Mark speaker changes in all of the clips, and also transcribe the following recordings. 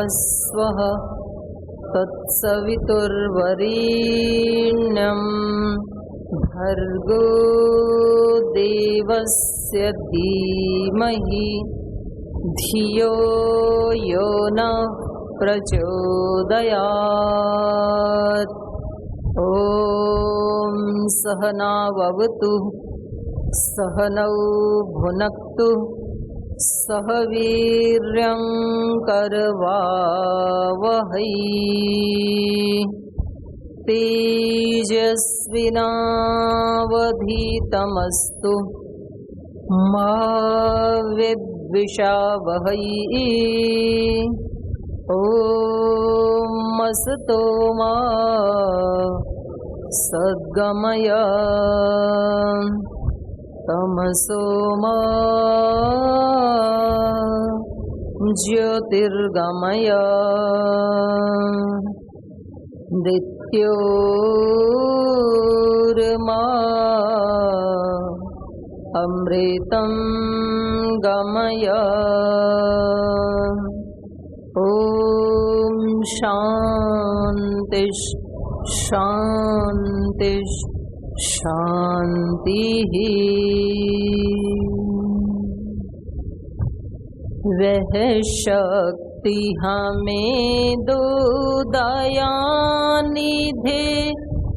Speaker 1: स्वः तत्सवितुर्वरेण्यं भर्गो देवस्य धीमहि धियो यो नः प्रचोदयात्। ॐ सहनाववतु सहनौ भुनक्तु सह वीर्यं करवावहै तेजस्विनावधीतमस्तु मा विद्विषावहै। ॐ असतो मा सद्गमय तमसो मा ज्योतिर्गमय। मृत्योर्मा अमृतं गमय। ॐ शान्ति शान्ति शान्तिः। वह शक्ति हमें दो दयानिधे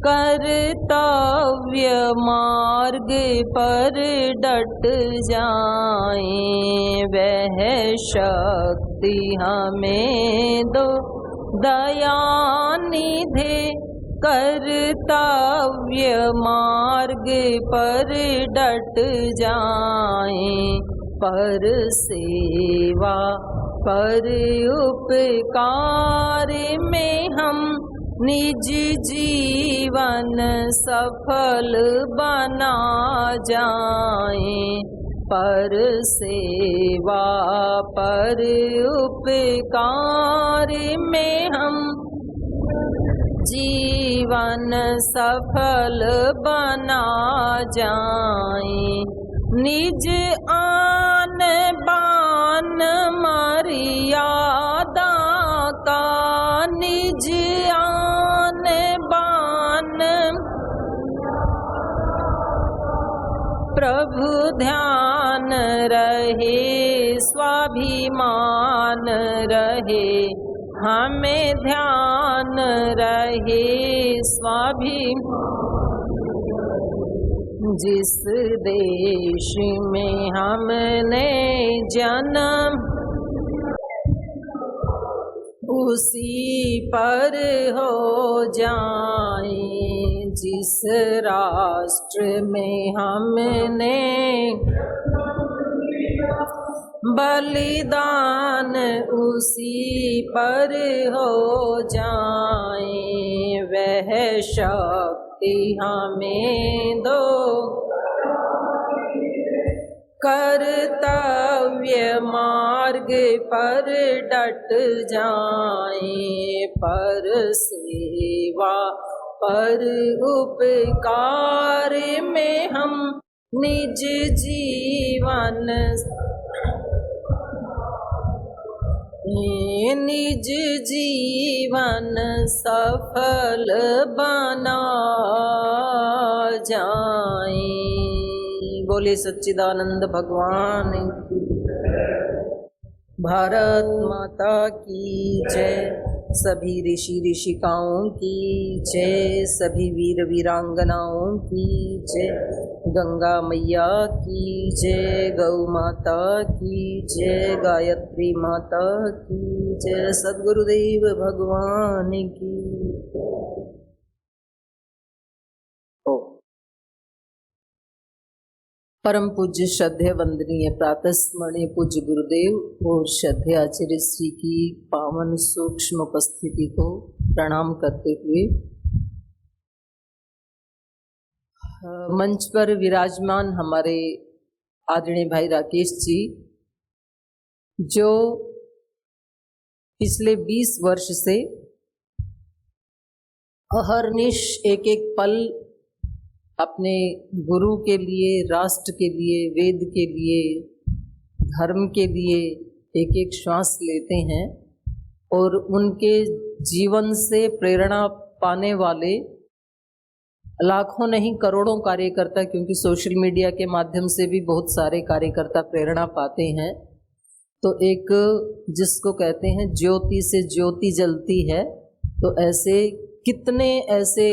Speaker 1: कर्तव्य मार्ग पर डट जाएं। वह शक्ति हमें दो दयानिधे कर्तव्य मार्ग पर डट जाएं। पर सेवा पर उपकार में हम निज जीवन सफल बना जाएं। पर सेवा पर उपकार में हम जीवन सफल बना जाएं। निज आन बान मर्यादा का निज आन बान प्रभु ध्यान रहे, स्वाभिमान रहे, हमें ध्यान रहे स्वाभिमान। जिस देश में हमने जन्म उसी पर हो जाए। जिस राष्ट्र में हमने बलिदान उसी पर हो जाए। वह शक्ति हमें दो कर्तव्य मार्ग पर डट जाएं। पर सेवा पर उपकार में हम निज जीवन निज जीवन सफल बना जाएं। बोले सच्चिदानंद भगवान की। भारत माता की जय। सभी ऋषि ऋषिकाओं की जय। सभी वीर वीरांगनाओं की जय। गंगा मैया की जय। गौ माता की जय। गायत्री माता की जय। सद्गुरुदेव भगवान की। परम पूज्य श्रद्धेय वंदनीय प्रातः स्मरणीय पूज्य गुरुदेव और श्रद्धेय आचार्य श्री की पावन सूक्ष्म उपस्थिति को प्रणाम करते हुए मंच पर विराजमान हमारे आदरणीय भाई राकेश जी, जो पिछले 20 वर्ष से अहर्निश एक एक पल अपने गुरु के लिए, राष्ट्र के लिए, वेद के लिए, धर्म के लिए एक एक श्वास लेते हैं और उनके जीवन से प्रेरणा पाने वाले लाखों नहीं करोड़ों कार्यकर्ता, क्योंकि सोशल मीडिया के माध्यम से भी बहुत सारे कार्यकर्ता प्रेरणा पाते हैं। तो एक जिसको कहते हैं ज्योति से ज्योति जलती है, तो ऐसे कितने ऐसे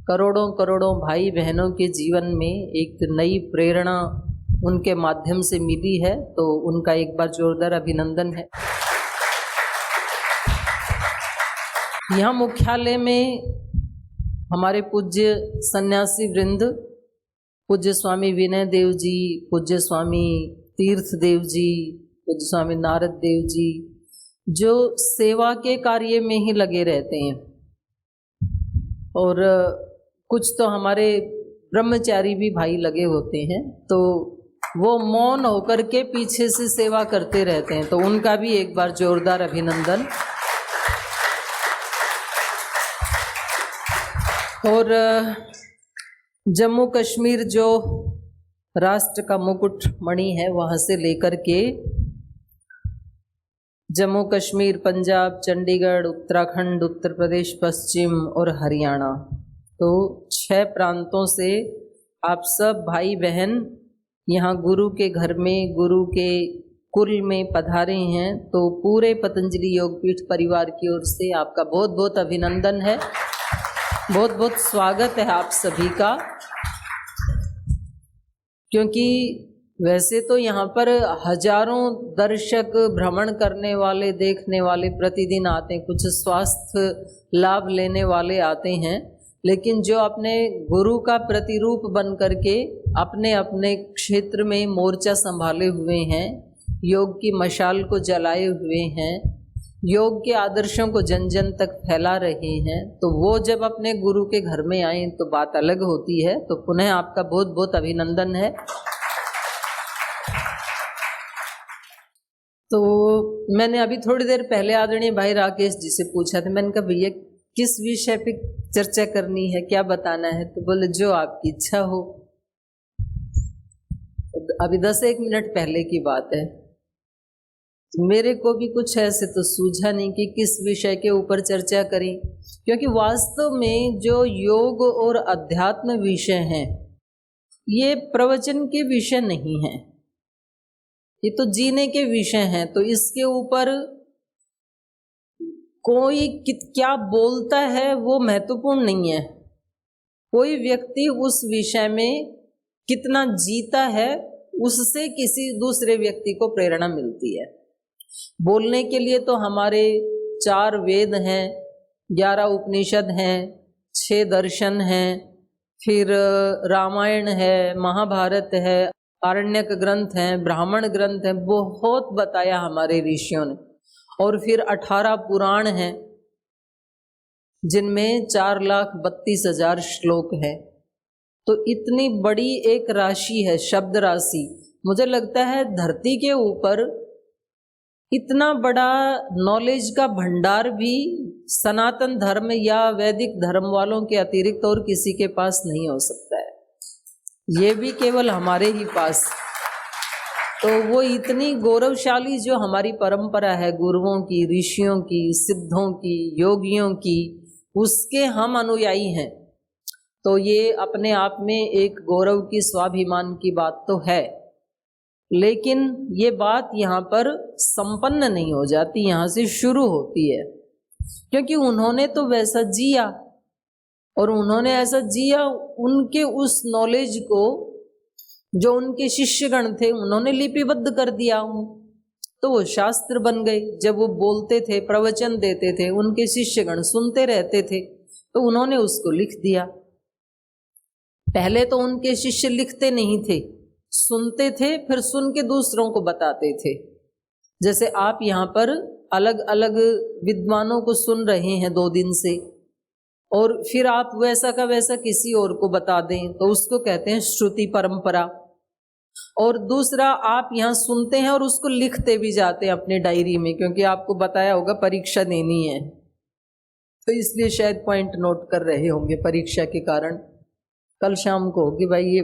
Speaker 1: करोड़ों करोड़ों भाई बहनों के जीवन में एक नई प्रेरणा उनके माध्यम से मिली है, तो उनका एक बार जोरदार अभिनंदन है। यहाँ मुख्यालय में हमारे पूज्य सन्यासी वृंद, पूज्य स्वामी विनय देव जी, पूज्य स्वामी तीर्थ देव जी, पूज्य स्वामी नारद देव जी, जो सेवा के कार्य में ही लगे रहते हैं, और कुछ तो हमारे ब्रह्मचारी भी भाई लगे होते हैं, तो वो मौन होकर के पीछे से सेवा करते रहते हैं, तो उनका भी एक बार जोरदार अभिनंदन। और जम्मू कश्मीर जो राष्ट्र का मुकुट मणि है, वहाँ से लेकर के जम्मू कश्मीर, पंजाब, चंडीगढ़, उत्तराखंड, उत्तर प्रदेश, पश्चिम और हरियाणा, तो 6 प्रांतों से आप सब भाई बहन यहाँ गुरु के घर में, गुरु के कुल में पधारे हैं। तो पूरे पतंजलि योगपीठ परिवार की ओर से आपका बहुत बहुत अभिनंदन है, बहुत बहुत स्वागत है आप सभी का। क्योंकि वैसे तो यहाँ पर हजारों दर्शक, भ्रमण करने वाले, देखने वाले प्रतिदिन आते हैं, कुछ स्वास्थ्य लाभ लेने वाले आते हैं, लेकिन जो अपने गुरु का प्रतिरूप बन करके अपने अपने क्षेत्र में मोर्चा संभाले हुए हैं, योग की मशाल को जलाए हुए हैं, योग के आदर्शों को जन जन तक फैला रहे हैं, तो वो जब अपने गुरु के घर में आए तो बात अलग होती है। तो पुनः आपका बहुत बहुत अभिनंदन है। तो मैंने अभी थोड़ी देर पहले आदरणीय भाई राकेश जी से पूछा था, मैंने कहा भैया किस विषय पे चर्चा करनी है, क्या बताना है, तो बोले जो आपकी इच्छा हो। अभी 10-1 मिनट पहले की बात है, मेरे को भी कुछ ऐसे तो सूझा नहीं कि किस विषय के ऊपर चर्चा करें, क्योंकि वास्तव में जो योग और अध्यात्म विषय हैं, ये प्रवचन के विषय नहीं हैं, ये तो जीने के विषय हैं। तो इसके ऊपर कोई क्या बोलता है वो महत्वपूर्ण नहीं है, कोई व्यक्ति उस विषय में कितना जीता है, उससे किसी दूसरे व्यक्ति को प्रेरणा मिलती है। बोलने के लिए तो हमारे 4 वेद हैं, 11 उपनिषद हैं, 6 दर्शन हैं, फिर रामायण है, महाभारत है, आरण्यक ग्रंथ हैं, ब्राह्मण ग्रंथ हैं, बहुत बताया हमारे ऋषियों ने। और फिर 18 पुराण हैं, जिनमें 4,32,000 श्लोक हैं। तो इतनी बड़ी एक राशि है, शब्द राशि। मुझे लगता है धरती के ऊपर इतना बड़ा नॉलेज का भंडार भी सनातन धर्म या वैदिक धर्म वालों के अतिरिक्त और किसी के पास नहीं हो सकता है, ये भी केवल हमारे ही पास। तो वो इतनी गौरवशाली जो हमारी परंपरा है, गुरुओं की, ऋषियों की, सिद्धों की, योगियों की, उसके हम अनुयायी हैं। तो ये अपने आप में एक गौरव की, स्वाभिमान की बात तो है, लेकिन ये बात यहाँ पर संपन्न नहीं हो जाती, यहाँ से शुरू होती है। क्योंकि उन्होंने तो वैसा जिया, और उन्होंने ऐसा जिया, उनके उस नॉलेज को जो उनके शिष्यगण थे उन्होंने लिपिबद्ध कर दिया, तो वो शास्त्र बन गए। जब वो बोलते थे, प्रवचन देते थे, उनके शिष्यगण सुनते रहते थे, तो उन्होंने उसको लिख दिया। पहले तो उनके शिष्य लिखते नहीं थे, सुनते थे, फिर सुन के दूसरों को बताते थे। जैसे आप यहाँ पर अलग अलग विद्वानों को सुन रहे हैं 2 दिन से, और फिर आप वैसा का वैसा किसी और को बता दें, तो उसको कहते हैं श्रुति परंपरा। और दूसरा, आप यहाँ सुनते हैं और उसको लिखते भी जाते हैं अपने डायरी में, क्योंकि आपको बताया होगा परीक्षा देनी है, तो इसलिए शायद पॉइंट नोट कर रहे होंगे परीक्षा के कारण। कल शाम को कि भाई ये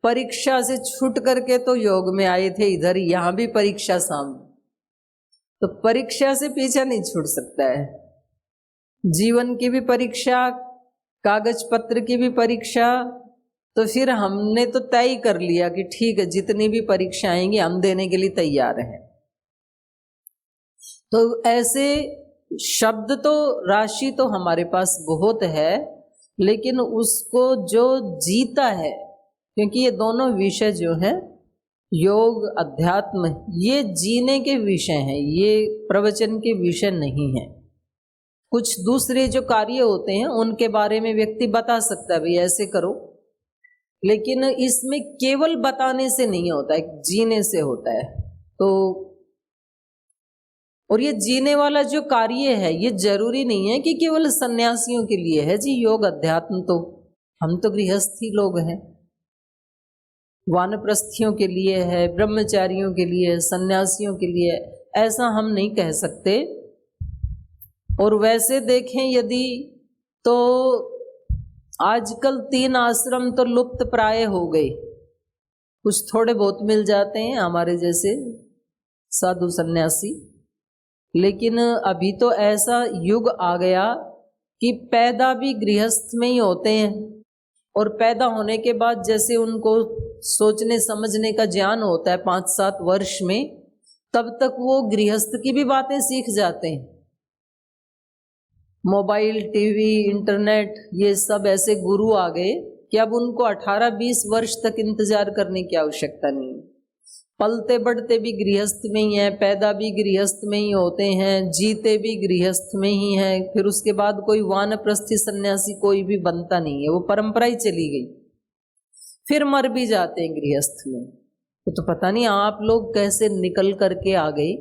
Speaker 1: परीक्षा से छूट करके तो योग में आए थे, इधर यहाँ भी परीक्षा सामने। तो परीक्षा से पीछा नहीं छूट सकता है। जीवन की भी परीक्षा, कागज पत्र की भी परीक्षा, तो फिर हमने तो तय कर लिया कि ठीक है, जितनी भी परीक्षा आएंगी हम देने के लिए तैयार हैं। तो ऐसे शब्द तो राशि तो हमारे पास बहुत है, लेकिन उसको जो जीता है, क्योंकि ये दोनों विषय जो हैं, योग अध्यात्म, ये जीने के विषय हैं, ये प्रवचन के विषय नहीं हैं। कुछ दूसरे जो कार्य होते हैं उनके बारे में व्यक्ति बता सकता है, भाई ऐसे करो, लेकिन इसमें केवल बताने से नहीं होता है, जीने से होता है। तो और ये जीने वाला जो कार्य है, ये जरूरी नहीं है कि केवल सन्यासियों के लिए है जी। योग अध्यात्म तो हम तो गृहस्थी लोग हैं, वानप्रस्थियों के लिए है, ब्रह्मचारियों के लिए, सन्यासियों के लिए, ऐसा हम नहीं कह सकते। और वैसे देखें यदि, तो आजकल 3 आश्रम तो लुप्त प्राय हो गए, कुछ थोड़े बहुत मिल जाते हैं हमारे जैसे साधु सन्यासी, लेकिन अभी तो ऐसा युग आ गया कि पैदा भी गृहस्थ में ही होते हैं, और पैदा होने के बाद जैसे उनको सोचने समझने का ज्ञान होता है 5-7 वर्ष में, तब तक वो गृहस्थ की भी बातें सीख जाते हैं। मोबाइल, टीवी, इंटरनेट, ये सब ऐसे गुरु आ गए कि अब उनको 18-20 वर्ष तक इंतजार करने की आवश्यकता नहीं है। पलते बढ़ते भी गृहस्थ में ही हैं, पैदा भी गृहस्थ में ही होते हैं, जीते भी गृहस्थ में ही हैं। फिर उसके बाद कोई वानप्रस्थी सन्यासी कोई भी बनता नहीं है, वो परंपरा ही चली गई। फिर मर भी जाते हैं गृहस्थ में। तो पता नहीं आप लोग कैसे निकल करके आ गए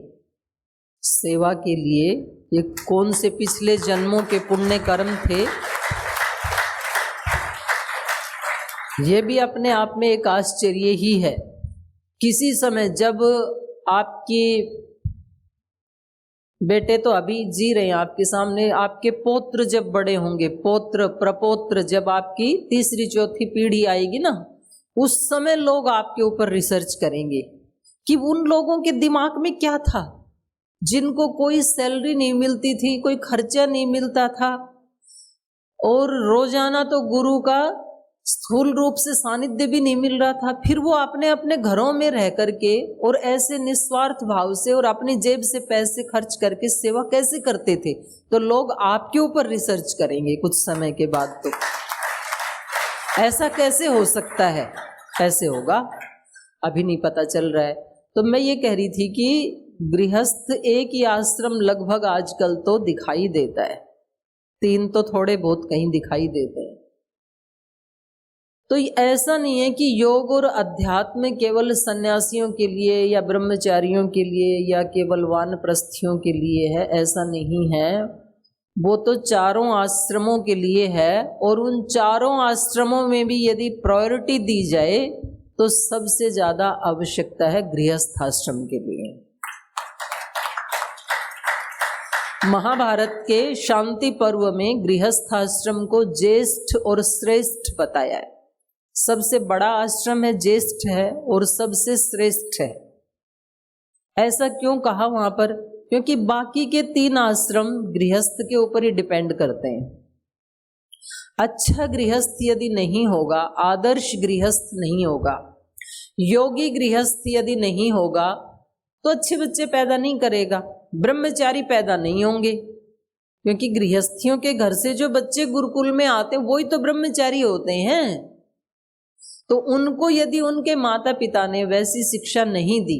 Speaker 1: सेवा के लिए, ये कौन से पिछले जन्मों के पुण्य कर्म थे। ये भी अपने आप में एक आश्चर्य ही है। किसी समय जब आपके बेटे तो अभी जी रहे हैं आपके सामने, आपके पौत्र जब बड़े होंगे, पौत्र प्रपौत्र, जब आपकी 3री-4थी पीढ़ी आएगी ना, उस समय लोग आपके ऊपर रिसर्च करेंगे कि उन लोगों के दिमाग में क्या था, जिनको कोई सैलरी नहीं मिलती थी, कोई खर्चा नहीं मिलता था, और रोजाना तो गुरु का स्थूल रूप से सानिध्य भी नहीं मिल रहा था। फिर वो अपने अपने घरों में रह करके और ऐसे निस्वार्थ भाव से और अपनी जेब से पैसे खर्च करके सेवा कैसे करते थे। तो लोग आपके ऊपर रिसर्च करेंगे कुछ समय के बाद। तो ऐसा कैसे हो सकता है, कैसे होगा, अभी नहीं पता चल रहा है। तो मैं ये कह रही थी कि गृहस्थ एक ही आश्रम लगभग आजकल तो दिखाई देता है, 3 तो थोड़े बहुत कहीं दिखाई देते हैं। तो ऐसा नहीं है कि योग और अध्यात्म केवल सन्यासियों के लिए या ब्रह्मचारियों के लिए या केवल वानप्रस्थियों के लिए है, ऐसा नहीं है। वो तो चारों आश्रमों के लिए है, और उन चारों आश्रमों में भी यदि प्रायोरिटी दी जाए तो सबसे ज्यादा आवश्यकता है गृहस्थ आश्रम के लिए। महाभारत के शांति पर्व में गृहस्थ आश्रम को ज्येष्ठ और श्रेष्ठ बताया है। सबसे बड़ा आश्रम है, ज्येष्ठ है, और सबसे श्रेष्ठ है। ऐसा क्यों कहा वहां पर? क्योंकि बाकी के 3 आश्रम गृहस्थ के ऊपर ही डिपेंड करते हैं। अच्छा गृहस्थ यदि नहीं होगा, आदर्श गृहस्थ नहीं होगा, योगी गृहस्थ यदि नहीं होगा, तो अच्छे बच्चे पैदा नहीं करेगा, ब्रह्मचारी पैदा नहीं होंगे। क्योंकि गृहस्थियों के घर से जो बच्चे गुरुकुल में आते हैं वही तो ब्रह्मचारी होते हैं। तो उनको यदि उनके माता पिता ने वैसी शिक्षा नहीं दी,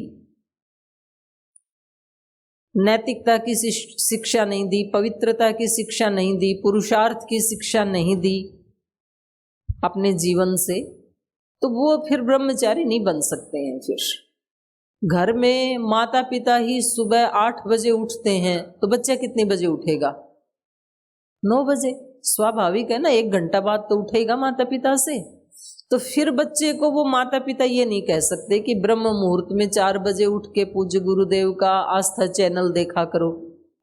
Speaker 1: नैतिकता की शिक्षा नहीं दी, पवित्रता की शिक्षा नहीं दी, पुरुषार्थ की शिक्षा नहीं दी अपने जीवन से, तो वो फिर ब्रह्मचारी नहीं बन सकते हैं। फिर घर में माता पिता ही सुबह 8 बजे उठते हैं, तो बच्चा कितने बजे उठेगा? 9 बजे। स्वाभाविक है ना, 1 घंटा बाद तो उठेगा माता पिता से। तो फिर बच्चे को वो माता पिता ये नहीं कह सकते कि ब्रह्म मुहूर्त में 4 बजे उठ के पूज्य गुरुदेव का आस्था चैनल देखा करो,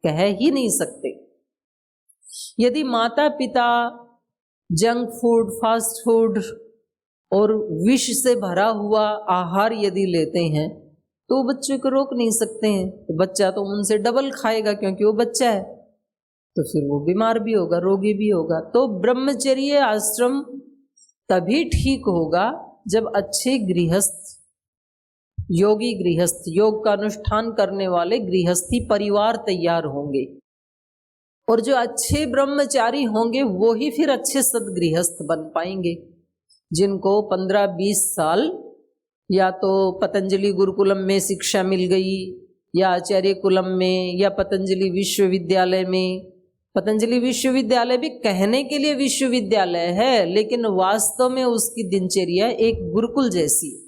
Speaker 1: कह ही नहीं सकते। यदि माता पिता जंक फूड, फास्ट फूड और विष से भरा हुआ आहार यदि लेते हैं, तो बच्चों को रोक नहीं सकते हैं, तो बच्चा तो उनसे डबल खाएगा क्योंकि वो बच्चा है, तो फिर वो बीमार भी होगा, रोगी भी होगा। तो ब्रह्मचर्य आश्रम तभी ठीक होगा जब अच्छे गृहस्थ, योगी गृहस्थ, योग का अनुष्ठान करने वाले गृहस्थी परिवार तैयार होंगे, और जो अच्छे ब्रह्मचारी होंगे वो ही फिर अच्छे सदगृहस्थ बन पाएंगे, जिनको 15-20 साल या तो पतंजलि गुरुकुलम में शिक्षा मिल गई, या आचार्य कुलम में, या पतंजलि विश्वविद्यालय में। पतंजलि विश्वविद्यालय भी कहने के लिए विश्वविद्यालय है, लेकिन वास्तव में उसकी दिनचर्या एक गुरुकुल जैसी है।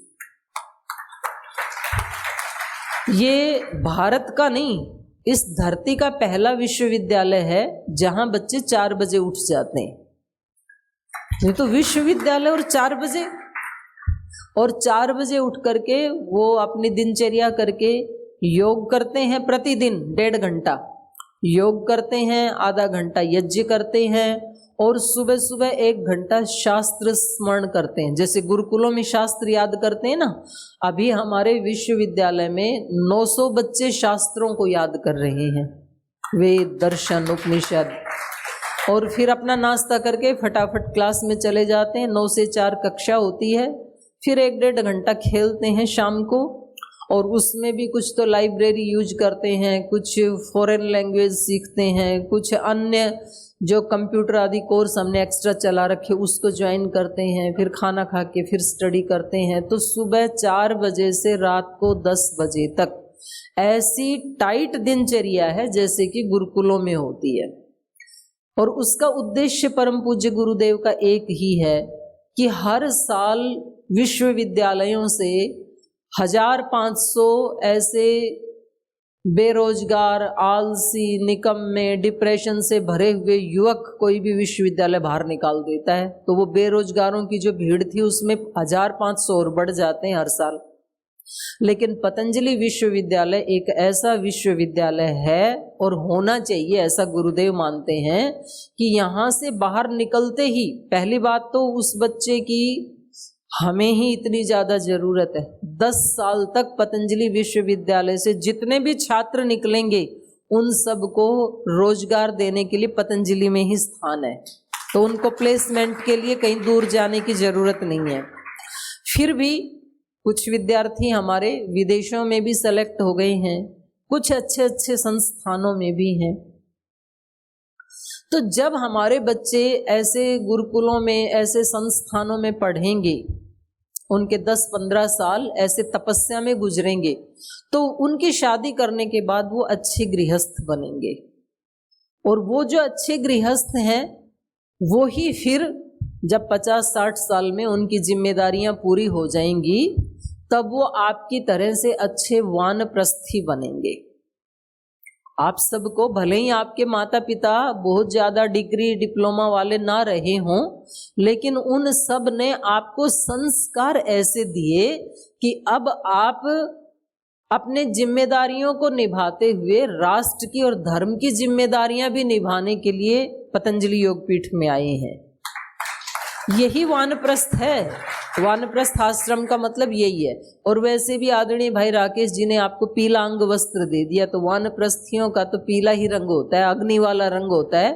Speaker 1: ये भारत का नहीं, इस धरती का पहला विश्वविद्यालय है जहां बच्चे 4 बजे उठ जाते हैं। ये तो विश्वविद्यालय और 4 बजे, और 4 बजे उठ करके वो अपनी दिनचर्या करके योग करते हैं, प्रतिदिन 1.5 घंटा योग करते हैं, आधा घंटा यज्ञ करते हैं, और सुबह सुबह 1 घंटा शास्त्र स्मरण करते हैं। जैसे गुरुकुलों में शास्त्र याद करते हैं ना, अभी हमारे विश्वविद्यालय में 900 बच्चे शास्त्रों को याद कर रहे हैं, वेद, दर्शन, उपनिषद। और फिर अपना नाश्ता करके फटाफट क्लास में चले जाते हैं। 9 से 4 कक्षा होती है, फिर 1-1.5 घंटा खेलते हैं शाम को, और उसमें भी कुछ तो लाइब्रेरी यूज करते हैं, कुछ फॉरेन लैंग्वेज सीखते हैं, कुछ अन्य जो कंप्यूटर आदि कोर्स हमने एक्स्ट्रा चला रखे उसको ज्वाइन करते हैं, फिर खाना खा के फिर स्टडी करते हैं। तो सुबह 4 बजे से रात को 10 बजे तक ऐसी टाइट दिनचर्या है जैसे कि गुरुकुलों में होती है। और उसका उद्देश्य परम पूज्य गुरुदेव का एक ही है कि हर साल विश्वविद्यालयों से 1500 ऐसे बेरोजगार, आलसी, निकम्मे, डिप्रेशन से भरे हुए युवक कोई भी विश्वविद्यालय बाहर निकाल देता है, तो वो बेरोजगारों की जो भीड़ थी उसमें 1500 और बढ़ जाते हैं हर साल। लेकिन पतंजलि विश्वविद्यालय एक ऐसा विश्वविद्यालय है, और होना चाहिए, ऐसा गुरुदेव मानते हैं कि यहाँ से बाहर निकलते ही पहली बात तो उस बच्चे की हमें ही इतनी ज़्यादा ज़रूरत है। 10 साल तक पतंजलि विश्वविद्यालय से जितने भी छात्र निकलेंगे उन सबको रोजगार देने के लिए पतंजलि में ही स्थान है, तो उनको प्लेसमेंट के लिए कहीं दूर जाने की ज़रूरत नहीं है। फिर भी कुछ विद्यार्थी हमारे विदेशों में भी सेलेक्ट हो गए हैं, कुछ अच्छे अच्छे संस्थानों में भी हैं। तो जब हमारे बच्चे ऐसे गुरुकुलों में, ऐसे संस्थानों में पढ़ेंगे, उनके 10-15 साल ऐसे तपस्या में गुजरेंगे, तो उनकी शादी करने के बाद वो अच्छे गृहस्थ बनेंगे। और वो जो अच्छे गृहस्थ हैं वो ही फिर जब 50-60 साल में उनकी जिम्मेदारियां पूरी हो जाएंगी, तब वो आपकी तरह से अच्छे वानप्रस्थी बनेंगे। आप सबको, भले ही आपके माता पिता बहुत ज़्यादा डिग्री डिप्लोमा वाले ना रहे हों, लेकिन उन सब ने आपको संस्कार ऐसे दिए कि अब आप अपने जिम्मेदारियों को निभाते हुए राष्ट्र की और धर्म की जिम्मेदारियां भी निभाने के लिए पतंजलि योगपीठ में आए हैं। यही वानप्रस्थ है। वानप्रस्थ आश्रम का मतलब यही है। और वैसे भी आदरणीय भाई राकेश जी ने आपको पीला अंग वस्त्र दे दिया, तो वानप्रस्थियों का तो पीला ही रंग होता है, अग्नि वाला रंग होता है।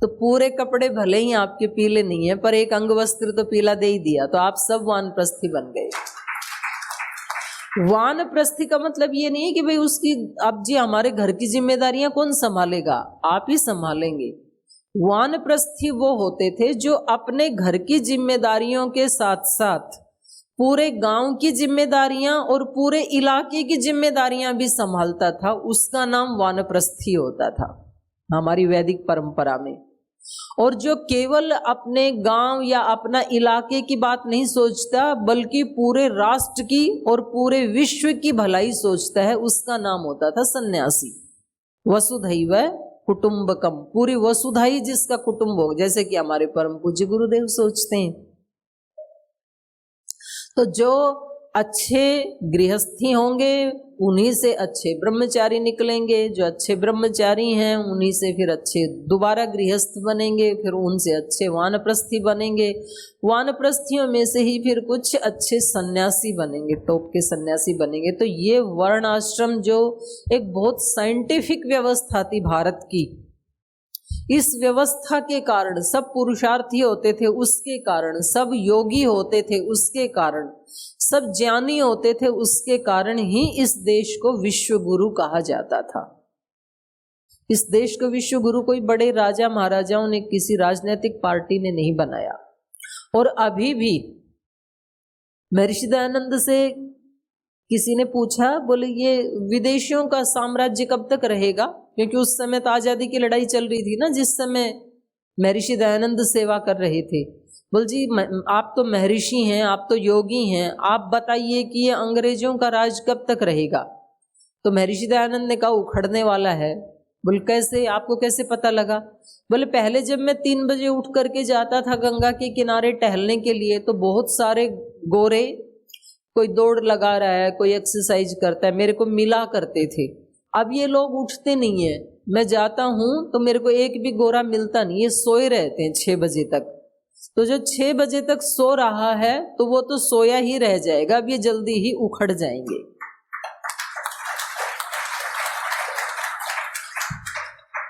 Speaker 1: तो पूरे कपड़े भले ही आपके पीले नहीं है, पर एक अंग वस्त्र तो पीला दे ही दिया, तो आप सब वानप्रस्थी बन गए। वानप्रस्थी का मतलब ये नहीं है कि भाई उसकी, अब जी हमारे घर की जिम्मेदारियां कौन संभालेगा, आप ही संभालेंगे। वानप्रस्थी वो होते थे जो अपने घर की जिम्मेदारियों के साथ साथ पूरे गांव की जिम्मेदारियां और पूरे इलाके की जिम्मेदारियां भी संभालता था, उसका नाम वानप्रस्थी होता था हमारी वैदिक परंपरा में। और जो केवल अपने गांव या अपना इलाके की बात नहीं सोचता, बल्कि पूरे राष्ट्र की और पूरे विश्व की भलाई सोचता है, उसका नाम होता था सन्यासी। वसुधैव कुटुंबकम, पूरी वसुधा ही जिसका कुटुंब हो, जैसे कि हमारे परम पूज्य गुरुदेव सोचते हैं। तो जो अच्छे गृहस्थी होंगे उन्हीं से अच्छे ब्रह्मचारी निकलेंगे, जो अच्छे ब्रह्मचारी हैं उन्हीं से फिर अच्छे दोबारा गृहस्थ बनेंगे, फिर उनसे अच्छे वानप्रस्थी बनेंगे, वानप्रस्थियों में से ही फिर कुछ अच्छे सन्यासी बनेंगे, टॉप के सन्यासी बनेंगे। तो ये वर्ण आश्रम जो एक बहुत साइंटिफिक व्यवस्था थी भारत की, इस व्यवस्था के कारण सब पुरुषार्थी होते थे, उसके कारण सब योगी होते थे, उसके कारण सब ज्ञानी होते थे, उसके कारण ही इस देश को विश्व गुरु कहा जाता था। इस देश को विश्व गुरु कोई बड़े राजा महाराजाओं ने, किसी राजनीतिक पार्टी ने नहीं बनाया। और अभी भी महर्षि दयानंद से किसी ने पूछा, बोले ये विदेशियों का साम्राज्य कब तक रहेगा, क्योंकि उस समय तो आजादी की लड़ाई चल रही थी ना, जिस समय महर्षि दयानंद सेवा कर रहे थे। बोल जी आप तो महर्षि हैं, आप तो योगी हैं, आप बताइए कि ये अंग्रेजों का राज कब तक रहेगा। तो महर्षि दयानंद ने कहा उखड़ने वाला है। बोले कैसे, आपको कैसे पता लगा। बोले पहले जब मैं 3 बजे उठ करके जाता था गंगा के किनारे टहलने के लिए, तो बहुत सारे गोरे, कोई दौड़ लगा रहा है, कोई एक्सरसाइज करता है, मेरे को मिला करते थे। अब ये लोग उठते नहीं है, मैं जाता हूं तो मेरे को एक भी गोरा मिलता नहीं, ये सोए रहते हैं 6 बजे तक। तो जो 6 बजे तक सो रहा है तो वो तो सोया ही रह जाएगा, अब ये जल्दी ही उखड़ जाएंगे।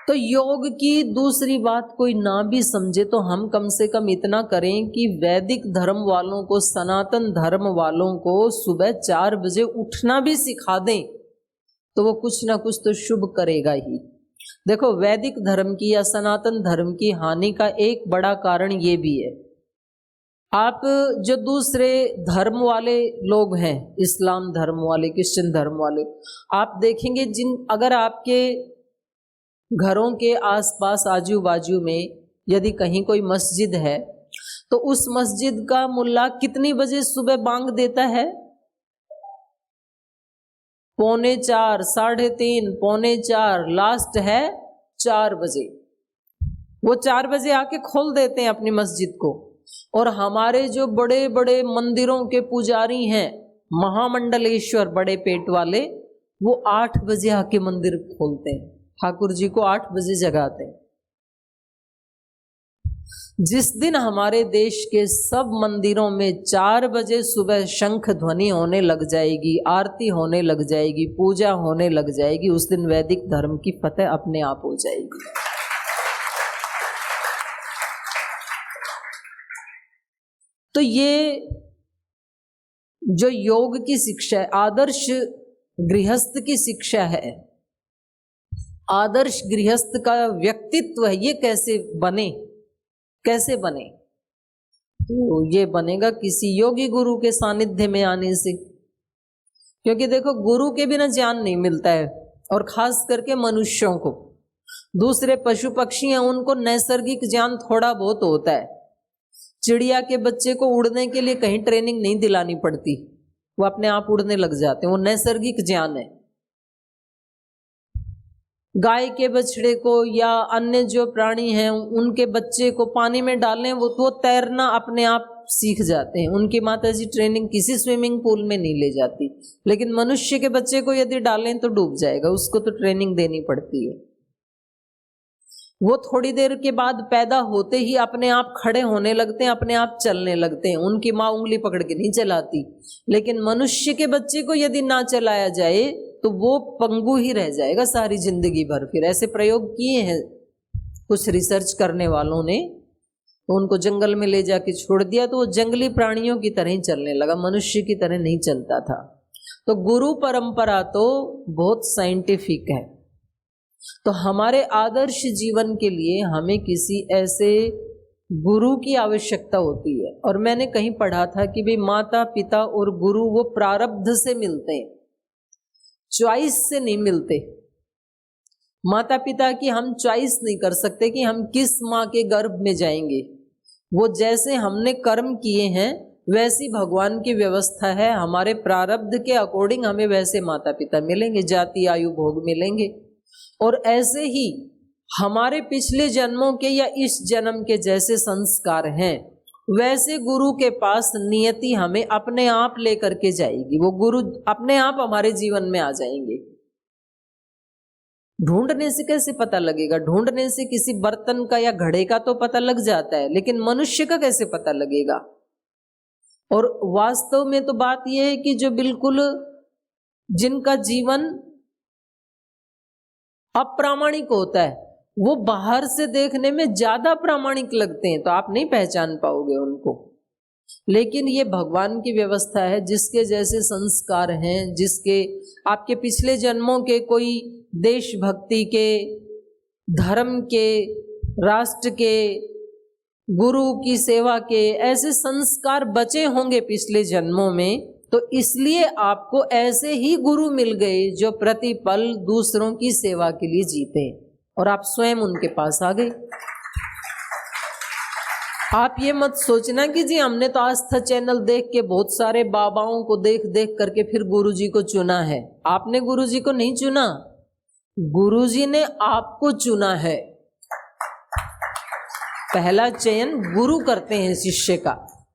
Speaker 1: तो योग की दूसरी बात कोई ना भी समझे तो हम कम से कम इतना करें कि वैदिक धर्म वालों को, सनातन धर्म वालों को सुबह 4 बजे उठना भी सिखा दें तो वो कुछ ना कुछ तो शुभ करेगा ही। देखो वैदिक धर्म की या सनातन धर्म की हानि का एक बड़ा कारण ये भी है, आप जो दूसरे धर्म वाले लोग हैं, इस्लाम धर्म वाले, क्रिश्चियन धर्म वाले, आप देखेंगे अगर आपके घरों के आसपास आजू बाजू में यदि कहीं कोई मस्जिद है तो उस मस्जिद का मुल्ला कितनी बजे सुबह बांग देता है? 3:45, 3:30, 3:45, लास्ट है 4 बजे। वो 4 बजे आके खोल देते हैं अपनी मस्जिद को। और हमारे जो बड़े बड़े मंदिरों के पुजारी हैं, महामंडलेश्वर बड़े पेट वाले, वो 8 बजे आके मंदिर खोलते हैं, ठाकुर जी को 8 बजे जगाते हैं। जिस दिन हमारे देश के सब मंदिरों में 4 बजे सुबह शंख ध्वनि होने लग जाएगी, आरती होने लग जाएगी, पूजा होने लग जाएगी, उस दिन वैदिक धर्म की फतेह अपने आप हो जाएगी। तो ये जो योग की शिक्षा है, आदर्श गृहस्थ की शिक्षा है, आदर्श गृहस्थ का व्यक्तित्व है, ये कैसे बने, कैसे बने? तो ये बनेगा किसी योगी गुरु के सानिध्य में आने से। क्योंकि देखो गुरु के बिना ज्ञान नहीं मिलता है, और खास करके मनुष्यों को। दूसरे पशु पक्षी हैं उनको नैसर्गिक ज्ञान थोड़ा बहुत होता है। चिड़िया के बच्चे को उड़ने के लिए कहीं ट्रेनिंग नहीं दिलानी पड़ती, वो अपने आप उड़ने लग जाते हैं, वो नैसर्गिक ज्ञान है। गाय के बछड़े को या अन्य जो प्राणी हैं उनके बच्चे को पानी में डालें वो तो तैरना अपने आप सीख जाते हैं, उनकी माताजी ट्रेनिंग किसी स्विमिंग पूल में नहीं ले जाती। लेकिन मनुष्य के बच्चे को यदि डालें तो डूब जाएगा, उसको तो ट्रेनिंग देनी पड़ती है। वो थोड़ी देर के बाद पैदा होते ही अपने आप खड़े होने लगते हैं, अपने आप चलने लगते हैं, उनकी माँ उंगली पकड़ के नहीं चलाती। लेकिन मनुष्य के बच्चे को यदि ना चलाया जाए तो वो पंगु ही रह जाएगा सारी जिंदगी भर। फिर ऐसे प्रयोग किए हैं कुछ रिसर्च करने वालों ने, तो उनको जंगल में ले जाके छोड़ दिया तो वो जंगली प्राणियों की तरह ही चलने लगा, मनुष्य की तरह नहीं चलता था। तो गुरु परंपरा तो बहुत साइंटिफिक है। तो हमारे आदर्श जीवन के लिए हमें किसी ऐसे गुरु की आवश्यकता होती है। और मैंने कहीं पढ़ा था कि भाई माता पिता और गुरु वो प्रारब्ध से मिलते हैं, चॉइस से नहीं मिलते। माता पिता की हम चॉइस नहीं कर सकते कि हम किस माँ के गर्भ में जाएंगे। वो जैसे हमने कर्म किए हैं वैसी भगवान की व्यवस्था है, हमारे प्रारब्ध के अकॉर्डिंग हमें वैसे माता पिता मिलेंगे, जाति आयु भोग मिलेंगे। और ऐसे ही हमारे पिछले जन्मों के या इस जन्म के जैसे संस्कार हैं वैसे गुरु के पास नियति हमें अपने आप लेकर के जाएगी। वो गुरु अपने आप हमारे जीवन में आ जाएंगे। ढूंढने से कैसे पता लगेगा? ढूंढने से किसी बर्तन का या घड़े का तो पता लग जाता है, लेकिन मनुष्य का कैसे पता लगेगा? और वास्तव में तो बात यह है कि जो बिल्कुल जिनका जीवन अप्रामाणिक होता है वो बाहर से देखने में ज्यादा प्रामाणिक लगते हैं, तो आप नहीं पहचान पाओगे उनको। लेकिन ये भगवान की व्यवस्था है, जिसके जैसे संस्कार हैं, जिसके आपके पिछले जन्मों के कोई देशभक्ति के, धर्म के, राष्ट्र के, गुरु की सेवा के ऐसे संस्कार बचे होंगे पिछले जन्मों में, तो इसलिए आपको ऐसे ही गुरु मिल गए जो प्रतिपल दूसरों की सेवा के लिए जीते, और आप स्वयं उनके पास आ गए। आप ये मत सोचना कि जी हमने तो आस्था चैनल देख के बहुत सारे बाबाओं को देख देख करके फिर गुरुजी को चुना है। आपने गुरुजी को नहीं चुना, गुरुजी ने आपको चुना है। पहला चयन गुरु करते हैं शिष्य का,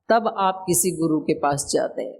Speaker 1: तब आप किसी गुरु के पास जाते हैं।